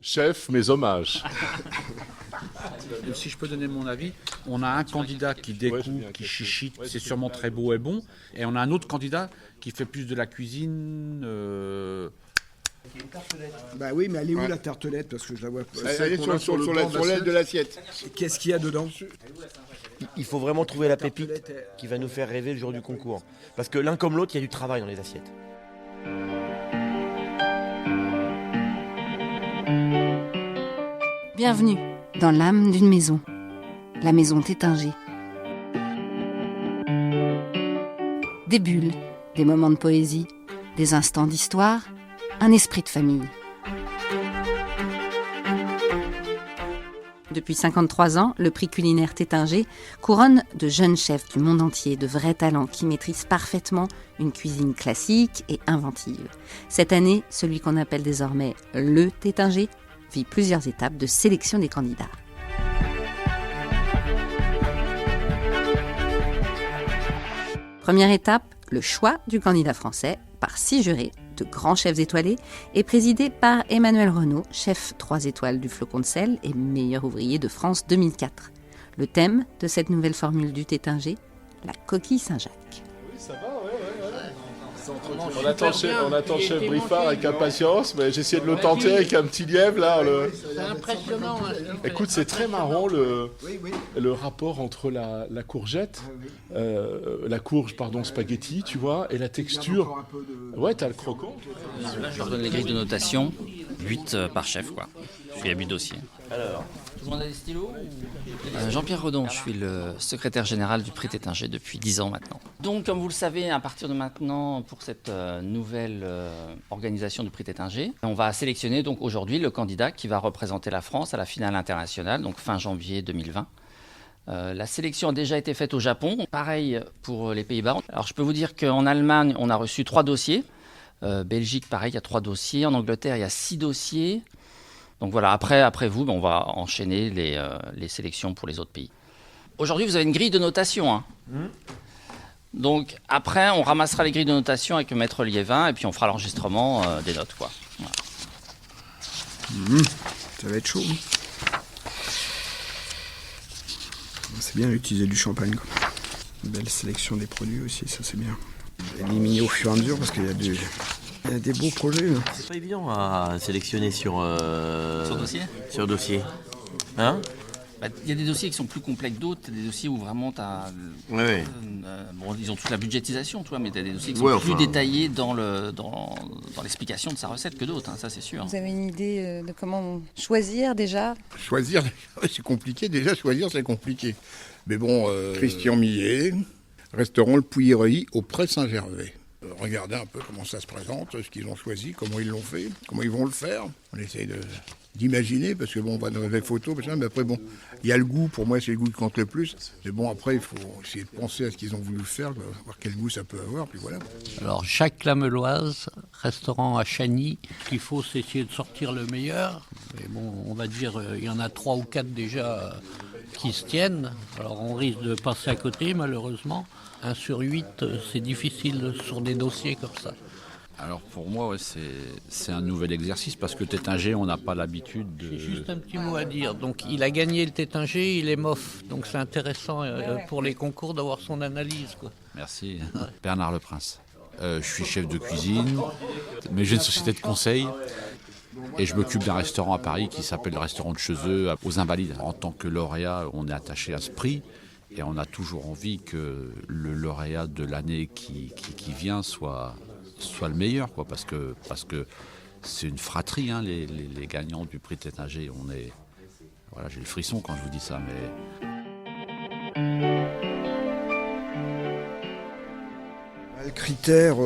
Chef, mes hommages. Si je peux donner mon avis, on a un candidat qui découpe, qui chichite, c'est sûrement très beau et bon, et on a un autre candidat qui fait plus de la cuisine. Bah oui, mais elle est où la tartelette? Parce que je la vois pas. Elle est sur l'aile de l'assiette. Qu'est-ce qu'il y a dedans? Il faut vraiment trouver la pépite qui va nous faire rêver le jour du concours. Parce que l'un comme l'autre, il y a du travail dans les assiettes. Bienvenue dans l'âme d'une maison, la maison Tétinger. Des bulles, des moments de poésie, des instants d'histoire, un esprit de famille. Depuis 53 ans, le prix culinaire Tétinger couronne de jeunes chefs du monde entier, de vrais talents qui maîtrisent parfaitement une cuisine classique et inventive. Cette année, celui qu'on appelle désormais le Tétinger vit plusieurs étapes de sélection des candidats. Première étape, le choix du candidat français par 6 jurés de grands chefs étoilés et présidé par Emmanuel Renaud, chef 3 étoiles du Flocon de sel et meilleur ouvrier de France 2004. Le thème de cette nouvelle formule du Tétinger, la coquille Saint-Jacques. Oui, ça va, ouais. On attend chef Briffard avec impatience, mais j'ai essayé de le tenter avec un petit lièvre là. C'est impressionnant. Écoute, c'est très marrant le rapport entre la courgette, la courge, spaghetti, tu vois, et la texture. Ouais, t'as le croquant. Là, je leur donne les grilles de notation, 8 par chef, quoi. Je suis à 8 dossiers. Alors, Tout le monde a des stylos Jean-Pierre Redon, je suis le secrétaire général du prix Tétinger depuis 10 ans maintenant. Donc, comme vous le savez, à partir de maintenant, pour cette nouvelle organisation du prix Tétinger, on va sélectionner donc aujourd'hui le candidat qui va représenter la France à la finale internationale, donc fin janvier 2020. La sélection a déjà été faite au Japon, pareil pour les Pays-Bas. Alors, je peux vous dire qu'en Allemagne, on a reçu 3 dossiers. Belgique, pareil, il y a 3 dossiers. En Angleterre, il y a 6 dossiers. Donc voilà, après vous, on va enchaîner les sélections pour les autres pays. Aujourd'hui, vous avez une grille de notation. Hein. Donc après, on ramassera les grilles de notation avec Maître Liévin et puis on fera l'enregistrement des notes, quoi. Voilà. Ça va être chaud. C'est bien d'utiliser du champagne, quoi. Une belle sélection des produits aussi, ça c'est bien. Éliminer au fur et à mesure parce qu'il y a des beaux projets. Là. c'est pas évident à sélectionner sur dossier. Sur dossier. Hein? Il y a des dossiers qui sont plus complexes que d'autres, des dossiers où vraiment tu as... Ouais. bon, ils ont toute la budgétisation, toi, mais tu as des dossiers qui sont plus détaillés dans l'explication de sa recette que d'autres, hein, ça c'est sûr. Vous avez une idée de comment choisir déjà? Choisir, c'est compliqué. Déjà, choisir, c'est compliqué. Mais bon, Christian Millet, restaurant Le Pouillerie au Pré Saint-Gervais. Regardez un peu comment ça se présente, ce qu'ils ont choisi, comment ils l'ont fait, comment ils vont le faire. On essaye d'imaginer, parce que bon, on va dans les photos, mais après, bon, il y a le goût, pour moi, c'est le goût qui compte le plus. Mais bon, après, il faut essayer de penser à ce qu'ils ont voulu faire, voir quel goût ça peut avoir, puis voilà. Alors, Jacques Lameloise, restaurant à Chagny. Ce qu'il faut, c'est essayer de sortir le meilleur. Mais bon, on va dire, il y en a 3 ou 4 déjà qui se tiennent. Alors, on risque de passer à côté, malheureusement. 1 sur 8, c'est difficile sur des dossiers comme ça. Alors pour moi, c'est un nouvel exercice parce que Tétinger, on n'a pas l'habitude de... J'ai juste un petit mot à dire. Donc, il a gagné le Tétinger, il est MOF. Donc, c'est intéressant pour les concours d'avoir son analyse, quoi. Merci. Bernard Leprince. Je suis chef de cuisine, mais j'ai une société de conseil et je m'occupe d'un restaurant à Paris qui s'appelle le restaurant de Chezeux aux Invalides. En tant que lauréat, on est attaché à ce prix et on a toujours envie que le lauréat de l'année qui vient soit le meilleur, quoi, parce que c'est une fratrie, hein, les gagnants du prix Tétinger. Voilà, j'ai le frisson quand je vous dis ça, mais... Le critère,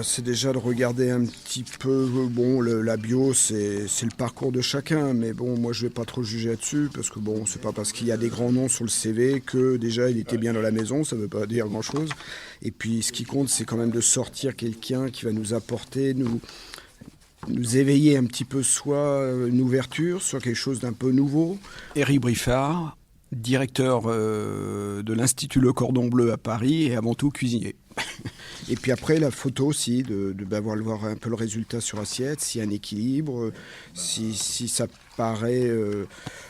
c'est déjà de regarder un petit peu, bon, la bio, c'est le parcours de chacun, mais bon, moi je vais pas trop juger là-dessus, parce que bon, c'est pas parce qu'il y a des grands noms sur le CV que déjà il était bien dans la maison, ça veut pas dire grand-chose. Et puis ce qui compte, c'est quand même de sortir quelqu'un qui va nous apporter, nous éveiller un petit peu, soit une ouverture, soit quelque chose d'un peu nouveau. Éric Briffard, directeur de l'Institut Le Cordon Bleu à Paris et avant tout cuisinier. Et puis après, la photo aussi, de voir un peu le résultat sur assiette, s'il y a un équilibre, si ça paraît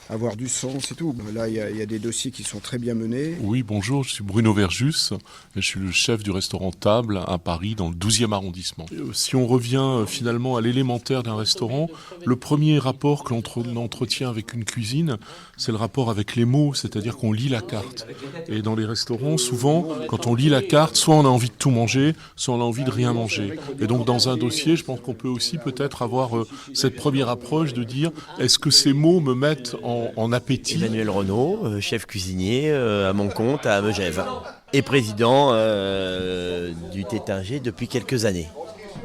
avoir du sens et tout. Là, il y a des dossiers qui sont très bien menés. Oui, bonjour, je suis Bruno Verjus, je suis le chef du restaurant Table à Paris, dans le 12e arrondissement. Si on revient finalement à l'élémentaire d'un restaurant, le premier rapport que l'on entretient avec une cuisine, c'est le rapport avec les mots, c'est-à-dire qu'on lit la carte. Et dans les restaurants, souvent, quand on lit la carte, soit on a envie de tout manger, soit on a envie de rien manger. Et donc dans un dossier, je pense qu'on peut aussi peut-être avoir cette première approche de dire, est-ce que ces mots me mettent en appétit? Emmanuel Renaud, chef cuisinier à mon compte à Megève et président du Tétinger depuis quelques années.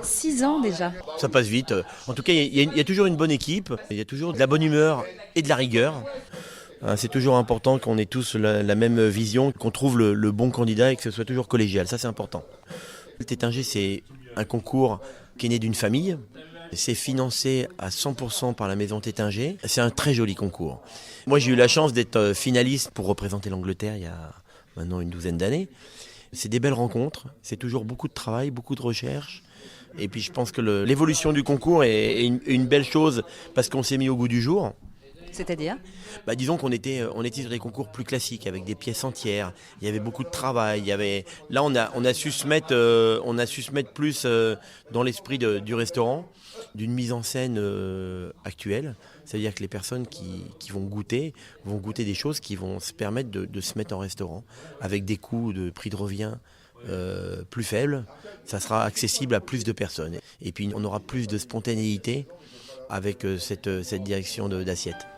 6 ans déjà. Ça passe vite. En tout cas, il y a toujours une bonne équipe, il y a toujours de la bonne humeur et de la rigueur. C'est toujours important qu'on ait tous la même vision, qu'on trouve le bon candidat et que ce soit toujours collégial. Ça, c'est important. Le Tétinger, c'est un concours qui est né d'une famille. C'est financé à 100% par la maison Tétinger. C'est un très joli concours. Moi, j'ai eu la chance d'être finaliste pour représenter l'Angleterre il y a maintenant une 12aine d'années. C'est des belles rencontres. C'est toujours beaucoup de travail, beaucoup de recherche. Et puis, je pense que l'évolution du concours est une belle chose parce qu'on s'est mis au goût du jour. C'est-à-dire ? Disons qu'on était sur des concours plus classiques avec des pièces entières. Il y avait beaucoup de travail. Là, on a su se mettre plus dans l'esprit du restaurant, d'une mise en scène actuelle. C'est-à-dire que les personnes qui vont goûter des choses qui vont se permettre de se mettre en restaurant avec des coûts de prix de revient plus faibles. Ça sera accessible à plus de personnes. Et puis, on aura plus de spontanéité avec cette direction d'assiette.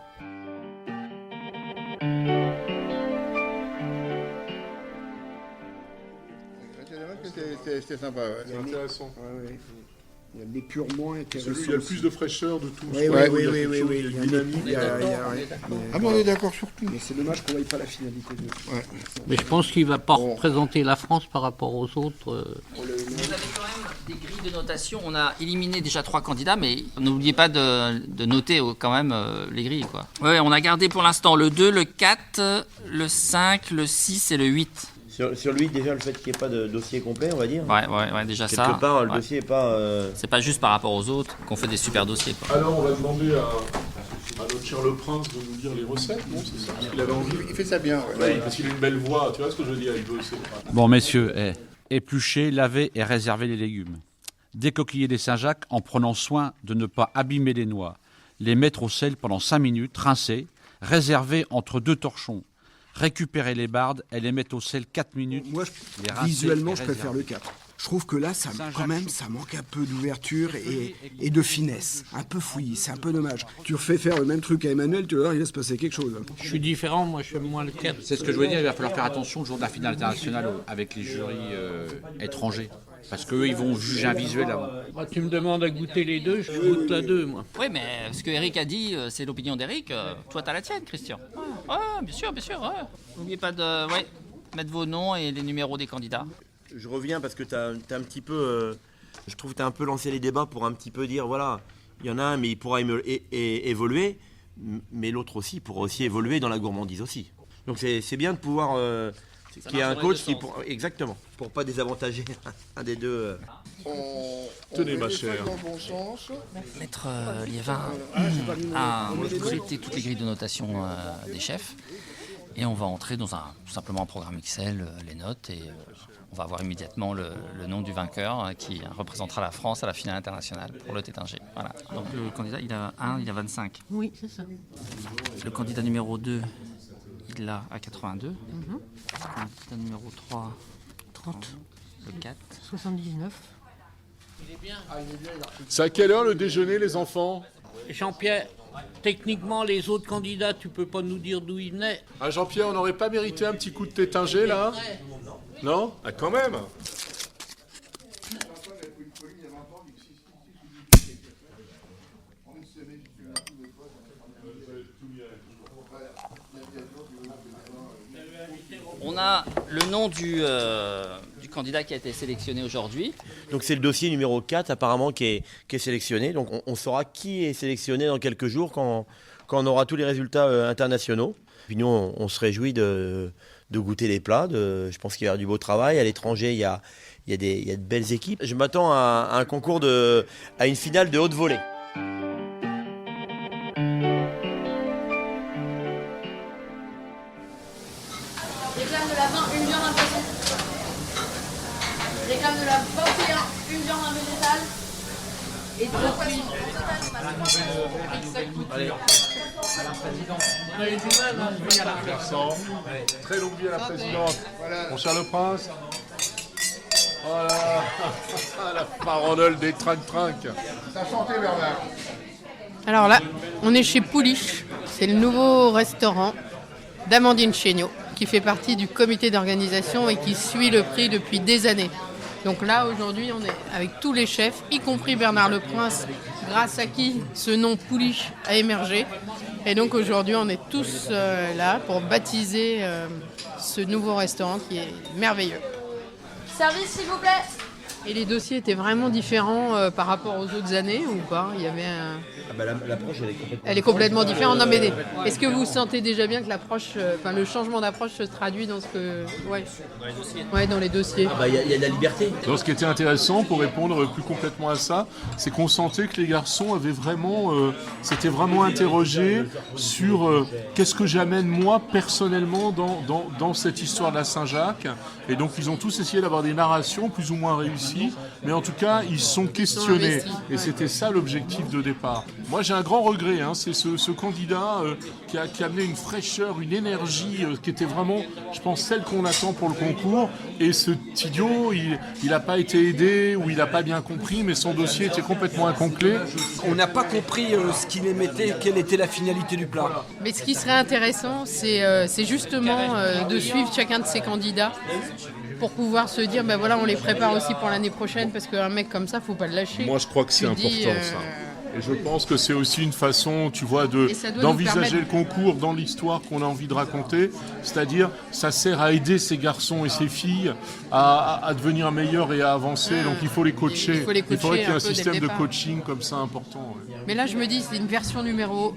C'était sympa, ouais. C'est intéressant. Ouais. Il y a de l'épurement intéressant. Il y a le plus de fraîcheur de tout. Oui. Il y a une dynamique. Ah bon, on est d'accord sur tout. Mais c'est dommage qu'on ne voie pas la finalité. Mais je pense qu'il ne va pas représenter la France par rapport aux autres. Vous avez quand même des grilles de notation. On a éliminé déjà 3 candidats, mais n'oubliez pas de noter quand même les grilles, quoi. Ouais, on a gardé pour l'instant le 2, le 4, le 5, le 6 et le 8. Sur lui, déjà, le fait qu'il n'y ait pas de dossier complet, on va dire. Ouais, déjà ça. Quelque part, le dossier n'est pas... C'est pas juste par rapport aux autres qu'on fait des super dossiers, quoi. Alors, on va demander à notre cher Le Prince de nous dire les recettes, non? C'est ça? Parce qu'il avait envie. Il fait ça bien, ouais. Parce qu'il a une belle voix, tu vois ce que je veux dire? Bon, messieurs, éplucher, laver et réserver les légumes. Décoquiller les Saint-Jacques en prenant soin de ne pas abîmer les noix. Les mettre au sel pendant 5 minutes, rincer, réserver entre 2 torchons. Récupérer les bardes et les mettre au sel 4 minutes. Moi, visuellement, je préfère le 4. Je trouve que là, ça manque un peu d'ouverture et de finesse. Un peu fouillis, c'est un peu dommage. Tu refais faire le même truc à Emmanuel, tu vas voir, il va se passer quelque chose. Je suis différent, moi je aime moins le 4. C'est ce que je veux dire, il va falloir faire attention le jour de la finale internationale avec les jurys étrangers. Parce qu'eux, ils vont juger un visuel avant. Tu me demandes à goûter les deux, je goûte la 2, moi. Oui, mais ce que Eric a dit, c'est l'opinion d'Eric. Toi, t'as la tienne, Christian. Ouais, bien sûr. Ouais. N'oubliez pas de mettre vos noms et les numéros des candidats. Je reviens parce que t'as un petit peu... je trouve que tu as un peu lancé les débats pour un petit peu dire, voilà, il y en a un, mais il pourra évoluer, mais l'autre aussi pourra aussi évoluer dans la gourmandise aussi. Donc c'est bien de pouvoir... qu'il y ait un coach qui... Exactement, pour pas désavantager un des deux. Tenez, ma chère. Maître Liévin a traité toutes les grilles de notation des chefs. Et on va entrer dans tout simplement un programme Excel, les notes, et on va avoir immédiatement le nom du vainqueur qui représentera la France à la finale internationale pour le Tétinger. Voilà. Donc le candidat, il a 25. Oui, c'est ça. Le candidat numéro 2, il l'a à 82. Le candidat numéro 3, 30. Le 4. 79. C'est à quelle heure le déjeuner, les enfants? Jean-Pierre, techniquement, les autres candidats, tu peux pas nous dire d'où ils venaient. Ah, Jean-Pierre, on n'aurait pas mérité un petit coup de Tétinger, là? Non? Ah, quand même! On a le nom du candidat qui a été sélectionné aujourd'hui. Donc c'est le dossier numéro 4 apparemment qui est sélectionné. Donc on saura qui est sélectionné dans quelques jours quand on aura tous les résultats internationaux. Puis nous on se réjouit de goûter les plats. Je pense qu'il y aura du beau travail. À l'étranger il y a Il y a de belles équipes. Je m'attends à un concours à une finale de haute volée. Réclame de la 20, une viande, un poisson. Réclame de la 21, une viande, un végétal. Et 2 poissons. Allez. Très longue vie à la présidente. Mon cher le prince. Voilà. La farandole des trinques. Sa santé, Bernard. Alors là, on est chez Pouliche. C'est le nouveau restaurant d'Amandine Chéniaud, qui fait partie du comité d'organisation et qui suit le prix depuis des années. Donc là, aujourd'hui, on est avec tous les chefs, y compris Bernard Leprince, grâce à qui ce nom Pouliche a émergé. Et donc aujourd'hui, on est tous là pour baptiser ce nouveau restaurant qui est merveilleux. Service, s'il vous plaît. Et les dossiers étaient vraiment différents par rapport aux autres années ou pas? Il y avait un... L'approche, Elle est complètement différente. Non, mais est-ce que vous sentez déjà bien que l'approche, le changement d'approche se traduit dans ce que... Ouais, dans les dossiers. Il y a de la liberté. Donc, ce qui était intéressant pour répondre plus complètement à ça, c'est qu'on sentait que les garçons avaient vraiment, s'étaient vraiment interrogés sur qu'est-ce que j'amène moi personnellement dans cette histoire de la Saint-Jacques. Et donc ils ont tous essayé d'avoir des narrations plus ou moins réussies, mais en tout cas ils se sont questionnés. Et c'était ça l'objectif de départ. Moi j'ai un grand regret, c'est ce candidat qui a amené une fraîcheur, une énergie qui était vraiment, je pense, celle qu'on attend pour le concours. Et ce idiot, il n'a pas été aidé ou il n'a pas bien compris, mais son dossier était complètement incomplet. On n'a pas compris ce qu'il émettait, quelle était la finalité du plat. Mais ce qui serait intéressant, c'est justement de suivre chacun de ces candidats pour pouvoir se dire, on les prépare aussi pour l'année prochaine, parce qu'un mec comme ça, faut pas le lâcher. Moi je crois que c'est important ça. Et je pense que c'est aussi une façon, tu vois, d'envisager le concours dans l'histoire qu'on a envie de raconter. C'est-à-dire, ça sert à aider ces garçons et ces filles à devenir meilleurs et à avancer. Donc il faut les coacher. Il faudrait qu'il y ait un système de coaching comme ça important. Ouais. Mais là, je me dis, c'est une version numéro...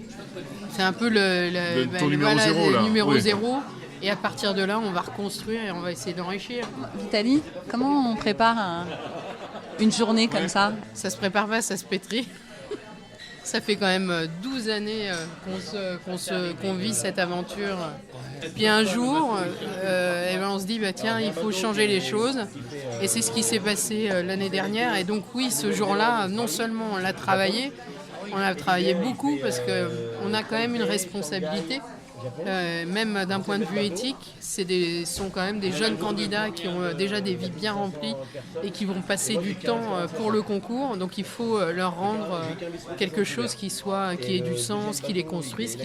C'est un peu le numéro 0. Et à partir de là, on va reconstruire et on va essayer d'enrichir. Vitaly, comment on prépare une journée comme ça? Ça se prépare pas, ça se pétrit. Ça fait quand même 12 années qu'on vit cette aventure. Puis un jour, on se dit, tiens, il faut changer les choses. Et c'est ce qui s'est passé l'année dernière. Et donc oui, ce jour-là, non seulement on l'a travaillé, on a travaillé beaucoup parce qu'on a quand même une responsabilité. Même d'un point de vue éthique, sont quand même des jeunes candidats qui ont déjà des vies bien remplies et qui vont passer du temps pour le concours. Donc il faut leur rendre quelque chose qui ait du sens, qui les construise,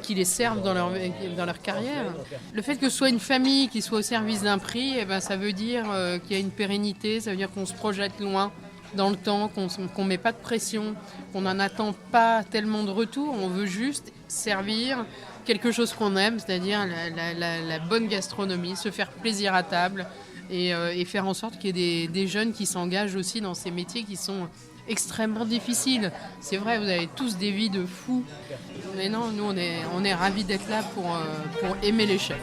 qui les serve dans leur carrière. Le fait que ce soit une famille qui soit au service d'un prix, ça veut dire qu'il y a une pérennité, ça veut dire qu'on se projette loin dans le temps, qu'on ne met pas de pression, qu'on n'en attend pas tellement de retour. On veut juste servir quelque chose qu'on aime, c'est-à-dire la bonne gastronomie, se faire plaisir à table et faire en sorte qu'il y ait des jeunes qui s'engagent aussi dans ces métiers qui sont extrêmement difficiles. C'est vrai, vous avez tous des vies de fous, mais non, nous on est ravis d'être là pour aimer les chefs.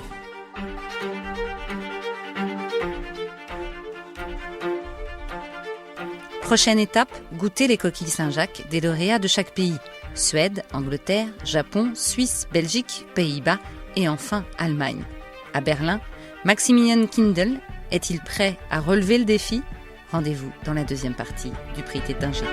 Prochaine étape, goûter les coquilles Saint-Jacques des lauréats de chaque pays. Suède, Angleterre, Japon, Suisse, Belgique, Pays-Bas et enfin Allemagne. À Berlin, Maximilian Kindl est-il prêt à relever le défi? Rendez-vous dans la deuxième partie du prix Tétinger.